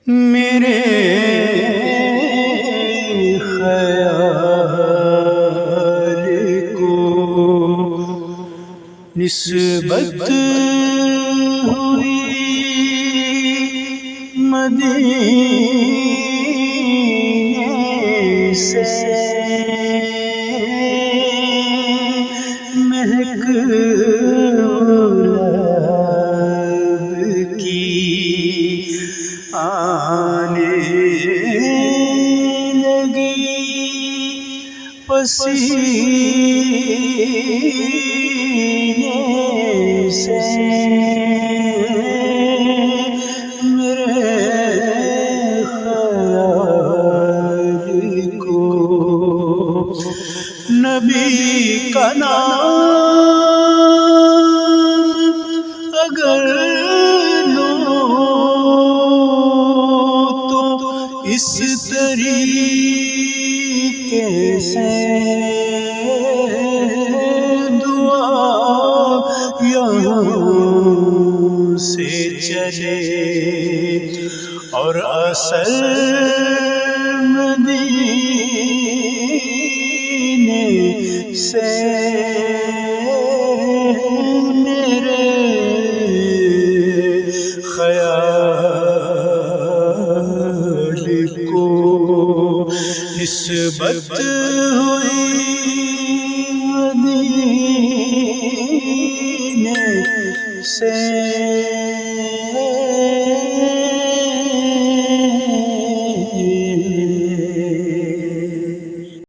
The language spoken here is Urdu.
میرے خیال کو نسبت ہوئی مدینے سے، مہک گلاب کی آنے لگی پسینے سے، میرے خیال کو نبی کا نام اگر لو تو اس طریقے سے دعا یہاں سے چلے اور اصل مدینے